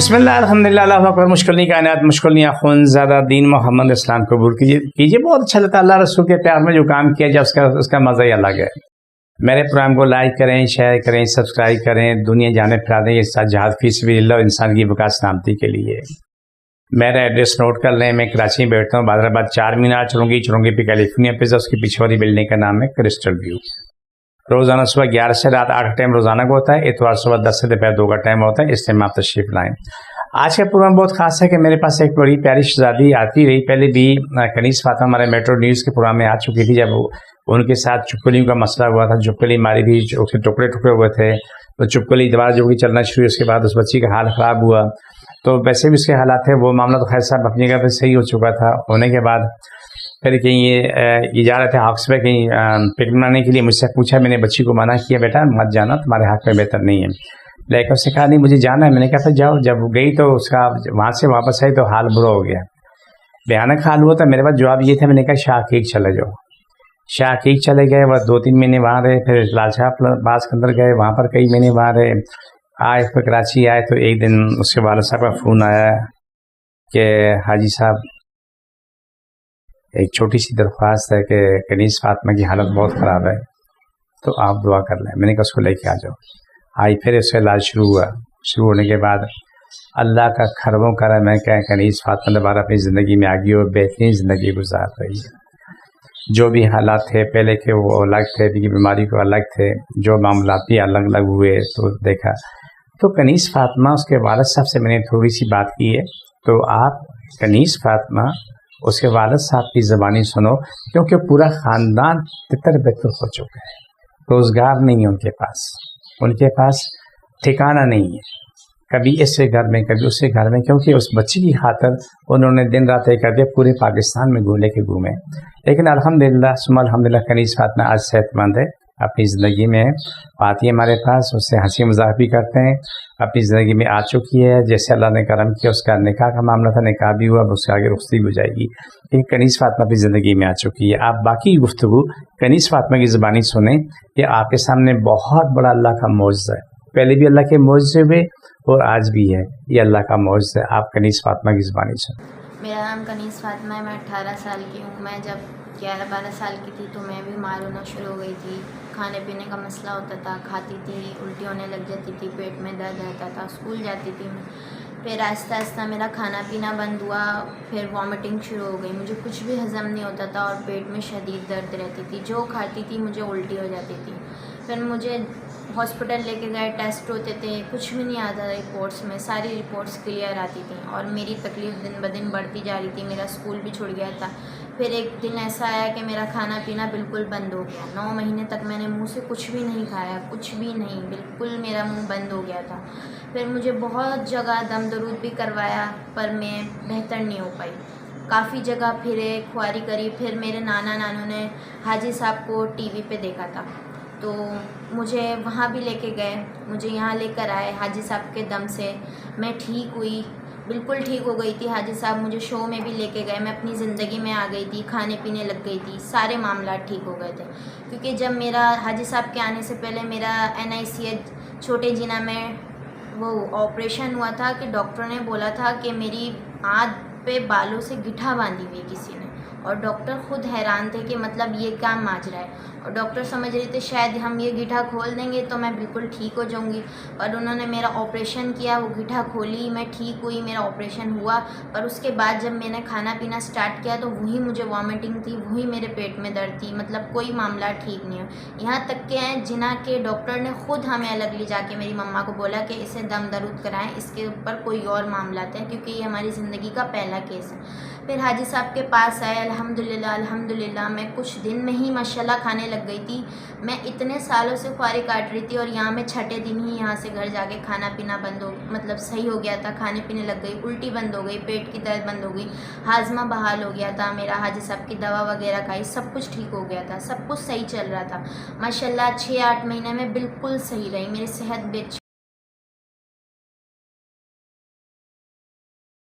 بسم اللہ الحمدللہ اللہ اکبر. مشکل نہیں کائنات مشکل نہیں خون زیادہ دین محمد اسلام قبول کیجیے. بہت اچھا لگتا ہے اللہ رسول کے پیار میں جو کام کیا جائے اس کا مزہ ہی الگ ہے. میرے پروگرام کو لائک کریں، شیئر کریں، سبسکرائب کریں، دنیا جانے پھیلا دیں. یہ ساتھ جہاد فی سبیل اللہ انسان کی بقا سلامتی کے لیے. میرا ایڈریس نوٹ کر لیں. میں کراچی میں بیٹھتا ہوں، حیدرآباد 4 مینار چرونگی پہ کیلیفورنیا پہ. اس کی پیچھے والی بلڈنگ کا نام ہے کرسٹل ویو. روزانہ صبح 11 سے رات 8 کا ٹائم روزانہ کا ہوتا ہے. اتوار صبح 10 سے دوپہر 2 کا ٹائم ہوتا ہے. اس ٹائم آپ تشریف لائیں. آج کا پروگرام بہت خاص ہے کہ میرے پاس ایک بڑی پیاری شہزادی آتی رہی. پہلے بھی کنیز فاطمہ ہمارے میٹرو نیوز کے پروگرام میں آ چکی تھی. جب ان کے ساتھ چپکلیوں کا مسئلہ ہوا تھا، چپکلی ماری تھی، اس کے ٹکڑے ہوئے تھے، تو چپکلی دوبارہ جو چلنا شروع ہوئی. اس کے بعد اس بچی کا حال خراب ہوا. تو ویسے بھی اس کے حالات تھے، وہ معاملہ تو خیر صاحب اپنی جگہ پہ صحیح ہو چکا تھا. ہونے کے بعد پھر کہیں یہ جا رہے تھے ہاکس پہ کہیں پکنک منانے کے لیے. مجھ سے پوچھا، میں نے بچی کو منع کیا، بیٹا مت جانا، تمہارے حق میں بہتر نہیں ہے. لیکن اس نے کہا نہیں مجھے جانا ہے. میں نے کہا پھر جاؤ. جب گئی تو اس کا وہاں سے واپس آئی تو حال برا ہو گیا، بھیانک حال ہوا تھا. میرے پاس جواب یہ تھا، میں نے کہا شاہ عقیق چلے جاؤ. شاہ عقیق چلے گئے، بس 2-3 مہینے وہاں رہے. پھر لال شاہ باز کے اندر گئے، وہاں پر کئی مہینے وہاں رہے. آئے پھر کراچی آئے تو ایک دن اس کے والد صاحب کا فون آیا کہ حاجی صاحب ایک چھوٹی سی درخواست ہے کہ کنیز فاطمہ کی حالت بہت خراب ہے، تو آپ دعا کر لیں. میں نے کہا اس کو لے کے آ جاؤ. آئی، پھر اس کا علاج شروع ہوا. شروع ہونے کے بعد اللہ کا کھربوں کرم ہے کہ کنیز فاطمہ دوبارہ اپنی زندگی میں آگئی اور بہترین زندگی گزار رہی ہے. جو بھی حالات تھے پہلے کے وہ الگ تھے، بیماری کو الگ تھے، جو معاملات بھی الگ الگ ہوئے تو دیکھا. تو کنیز فاطمہ اس کے والد صاحب سے میں نے تھوڑی سی بات کی ہے، تو آپ کنیز فاطمہ اس کے والد صاحب کی زبانی سنو، کیونکہ پورا خاندان تتر بتر ہو چکا ہے. روزگار نہیں ہے ان کے پاس ٹھکانہ نہیں ہے، کبھی اس سے گھر میں کبھی اس سے گھر میں، کیونکہ اس بچی کی خاطر انہوں نے دن رات ایک کر دیا، پورے پاکستان میں گھومے. لیکن الحمدللہ ثم الحمدللہ کنیز فاطمہ آج صحت مند ہے، اپنی زندگی میں آتی ہے ہمارے پاس. اس سے ہنسی مذاق بھی کرتے ہیں، اپنی زندگی میں آ چکی ہے. جیسے اللہ نے کرم کیا، اس کا نکاح کا معاملہ تھا، نکاح بھی ہوا، اس کے آگے رخصتی ہو جائے گی. لیکن کنیز فاطمہ اپنی زندگی میں آ چکی ہے. آپ باقی گفتگو کنیز فاطمہ کی زبانی سنیں. یہ آپ کے سامنے بہت بڑا اللہ کا معجزہ ہے. پہلے بھی اللہ کے معجزے ہوئے اور آج بھی ہے، یہ اللہ کا معجزہ ہے. آپ کنیز فاطمہ کی زبانی سنیں. میرا نام کنیز فاطمہ ہے. میں 18 سال کی ہوں. میں جب 11-12 سال کی تھی تو میں بیمار ہونا شروع ہو گئی تھی. کھانے پینے کا مسئلہ ہوتا تھا، کھاتی تھی الٹی ہونے لگ جاتی تھی، پیٹ میں درد رہتا تھا، اسکول جاتی تھی میں. پھر آہستہ آہستہ میرا کھانا پینا بند ہوا. پھر وامٹنگ شروع ہو گئی، مجھے کچھ بھی ہضم نہیں ہوتا تھا اور پیٹ میں شدید درد رہتی تھی. جو کھاتی تھی مجھے الٹی ہو جاتی تھی. پھر مجھے ہاسپٹل لے کے گئے، ٹیسٹ ہوتے تھے، کچھ بھی نہیں آتا تھا رپورٹس میں. ساری رپورٹس کلیئر آتی تھیں اور میری تکلیف دن بدن بڑھتی جا رہی تھی. میرا اسکول بھی چھوڑ گیا تھا. پھر ایک دن ایسا آیا کہ میرا کھانا پینا بالکل بند ہو گیا. 9 مہینے تک میں نے منہ سے کچھ بھی نہیں کھایا، کچھ بھی نہیں، بالکل میرا منہ بند ہو گیا تھا. پھر مجھے بہت جگہ دم درود بھی کروایا پر میں بہتر نہیں ہو پائی. کافی جگہ پھرے، خواری کری. پھر میرے نانوں نے حاجی صاحب کو ٹی وی پہ دیکھا تھا تو مجھے وہاں بھی لے کے گئے، مجھے یہاں لے کر آئے. حاجی صاحب کے دم سے میں ٹھیک ہوئی، بالکل ٹھیک ہو گئی تھی. حاجی صاحب مجھے شو میں بھی لے کے گئے، میں اپنی زندگی میں آ گئی تھی، کھانے پینے لگ گئی تھی، سارے معاملات ٹھیک ہو گئے تھے. کیونکہ جب میرا حاجی صاحب کے آنے سے پہلے میرا NICH چھوٹے جینا میں وہ آپریشن ہوا تھا کہ ڈاکٹر نے بولا تھا کہ میری آنکھ پہ بالوں سے گٹھا باندھی ہوئی کسی نے، اور ڈاکٹر خود حیران تھے کہ مطلب یہ کیا ماجرا ہے. اور ڈاکٹر سمجھ رہے تھے شاید ہم یہ گٹھا کھول دیں گے تو میں بالکل ٹھیک ہو جاؤں گی. اور انہوں نے میرا آپریشن کیا، وہ گٹھا کھولی، میں ٹھیک ہوئی، میرا آپریشن ہوا. اور اس کے بعد جب میں نے کھانا پینا سٹارٹ کیا تو وہی مجھے وامٹنگ تھی، وہی میرے پیٹ میں درد تھی. مطلب کوئی معاملہ ٹھیک نہیں ہو. یہاں تک کہ جنا کے ڈاکٹر نے خود ہمیں الگ لے جا کے میری مما کو بولا کہ اسے دم درود کرائیں، اس کے اوپر کوئی اور معاملات ہیں، کیونکہ یہ ہماری زندگی کا پہلا کیس ہے. پھر حاجی صاحب کے پاس آئے. الحمدللہ میں کچھ دن میں ہی ماشاءاللہ کھانے لگ گئی تھی. میں اتنے سالوں سے خوارے کاٹ رہی تھی اور یہاں میں چھٹے دن ہی یہاں سے گھر جا کے کھانا پینا بند ہو، مطلب صحیح ہو گیا تھا. کھانے پینے لگ گئی، الٹی بند ہو گئی، پیٹ کی درد بند ہو گئی، ہاضمہ بحال ہو گیا تھا میرا. حاجی صاحب کی دوا وغیرہ کھائی، سب کچھ ٹھیک ہو گیا تھا، سب کچھ صحیح چل رہا تھا ماشاءاللہ. 6-8 مہینے میں بالکل صحیح رہی، میری صحت بھی اچھی